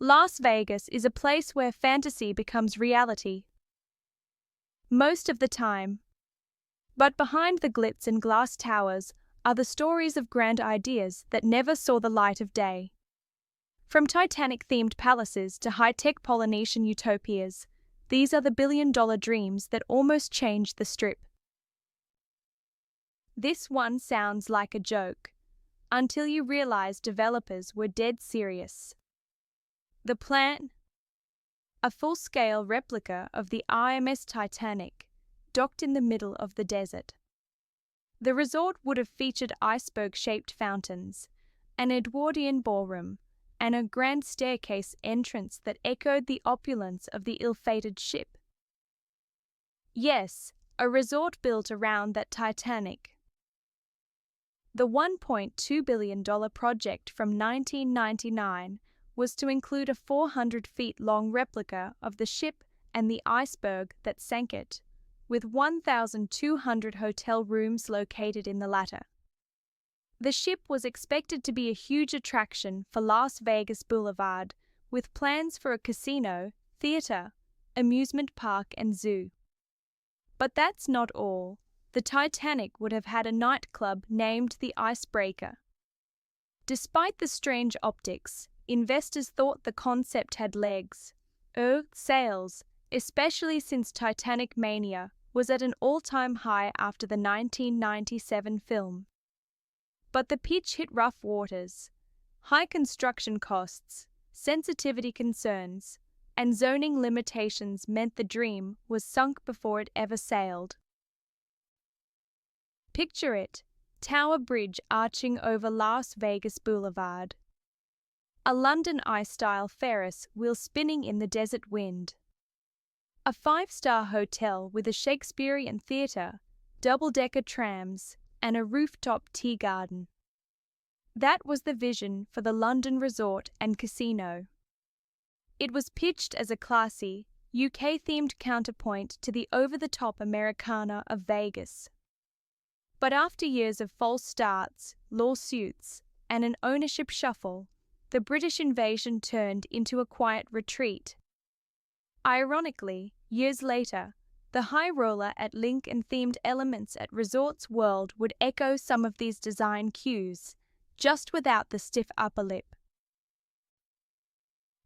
Las Vegas is a place where fantasy becomes reality. Most of the time. But behind the glitz and glass towers are the stories of grand ideas that never saw the light of day. From Titanic-themed palaces to high-tech Polynesian utopias, these are the billion-dollar dreams that almost changed the Strip. This one sounds like a joke, until you realize developers were dead serious. The plan? A full-scale replica of the IMS Titanic, docked in the middle of the desert. The resort would have featured iceberg-shaped fountains, an Edwardian ballroom, and a grand staircase entrance that echoed the opulence of the ill-fated ship. Yes, a resort built around that Titanic. The $1.2 billion project from 1999 was to include a 400-feet-long replica of the ship and the iceberg that sank it, with 1,200 hotel rooms located in the latter. The ship was expected to be a huge attraction for Las Vegas Boulevard, with plans for a casino, theater, amusement park, and zoo. But that's not all. The Titanic would have had a nightclub named the Icebreaker. Despite the strange optics, investors thought the concept had legs. Sales, especially since Titanic Mania, was at an all-time high after the 1997 film. But the pitch hit rough waters. High construction costs, sensitivity concerns, and zoning limitations meant the dream was sunk before it ever sailed. Picture it, Tower Bridge arching over Las Vegas Boulevard. A London Eye-style Ferris wheel spinning in the desert wind. A 5-star hotel with a Shakespearean theatre, double-decker trams, and a rooftop tea garden. That was the vision for the London resort and casino. It was pitched as a classy, UK-themed counterpoint to the over-the-top Americana of Vegas. But after years of false starts, lawsuits, and an ownership shuffle, the British invasion turned into a quiet retreat. Ironically, years later, the high roller at Link and themed elements at Resorts World would echo some of these design cues, just without the stiff upper lip.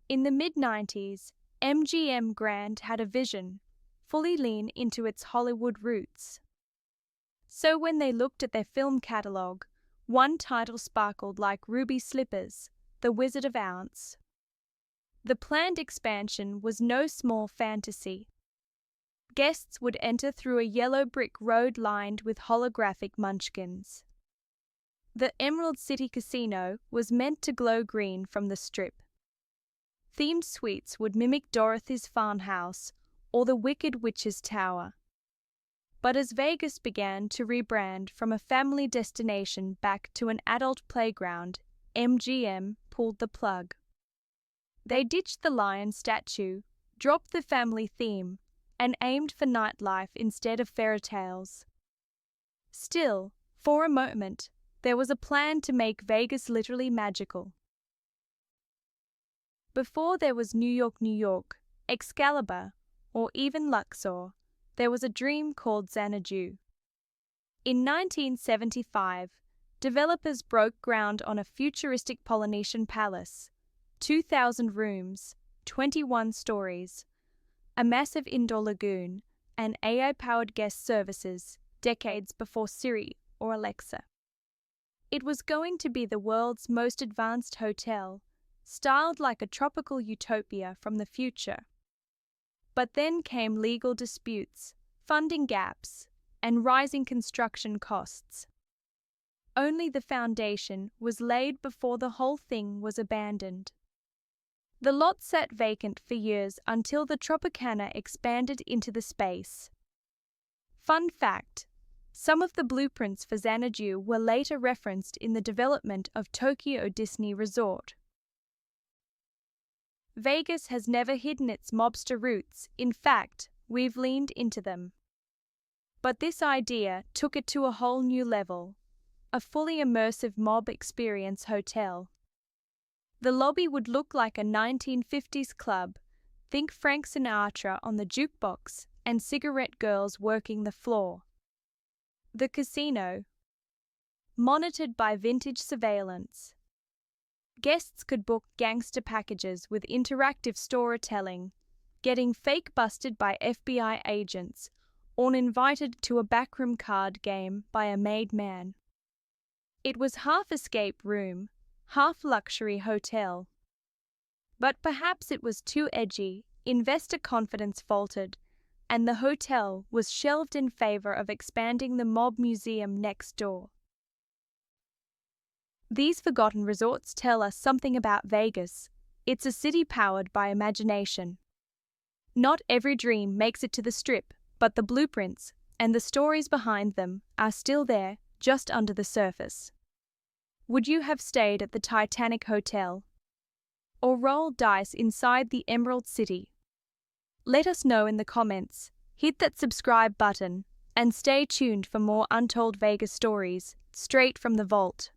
In the mid-90s, MGM Grand had a vision, fully lean into its Hollywood roots. So when they looked at their film catalogue, one title sparkled like ruby slippers, The Wizard of Oz. The planned expansion was no small fantasy. Guests would enter through a yellow brick road lined with holographic munchkins. The Emerald City Casino was meant to glow green from the Strip. Themed suites would mimic Dorothy's farmhouse or the Wicked Witch's Tower. But as Vegas began to rebrand from a family destination back to an adult playground, MGM pulled the plug. They ditched the lion statue, dropped the family theme, and aimed for nightlife instead of fairy tales. Still, for a moment, there was a plan to make Vegas literally magical. Before there was New York, Excalibur, or even Luxor, there was a dream called Xanadu. In 1975, developers broke ground on a futuristic Polynesian palace, 2,000 rooms, 21 stories, a massive indoor lagoon, and AI-powered guest services, decades before Siri or Alexa. It was going to be the world's most advanced hotel, styled like a tropical utopia from the future. But then came legal disputes, funding gaps, and rising construction costs. Only the foundation was laid before the whole thing was abandoned. The lot sat vacant for years until the Tropicana expanded into the space. Fun fact: some of the blueprints for Xanadu were later referenced in the development of Tokyo Disney Resort. Vegas has never hidden its mobster roots. In fact, we've leaned into them. But this idea took it to a whole new level: a fully immersive mob experience hotel. The lobby would look like a 1950s club. Think Frank Sinatra on the jukebox and cigarette girls working the floor. The casino, monitored by vintage surveillance. Guests could book gangster packages with interactive storytelling, getting fake busted by FBI agents, or invited to a backroom card game by a made man. It was half escape room, half luxury hotel. But perhaps it was too edgy, investor confidence faltered, and the hotel was shelved in favor of expanding the mob museum next door. These forgotten resorts tell us something about Vegas. It's a city powered by imagination. Not every dream makes it to the Strip, but the blueprints and the stories behind them are still there, just under the surface. Would you have stayed at the Titanic Hotel? Or rolled dice inside the Emerald City? Let us know in the comments. Hit that subscribe button and stay tuned for more Untold Vegas stories straight from the vault.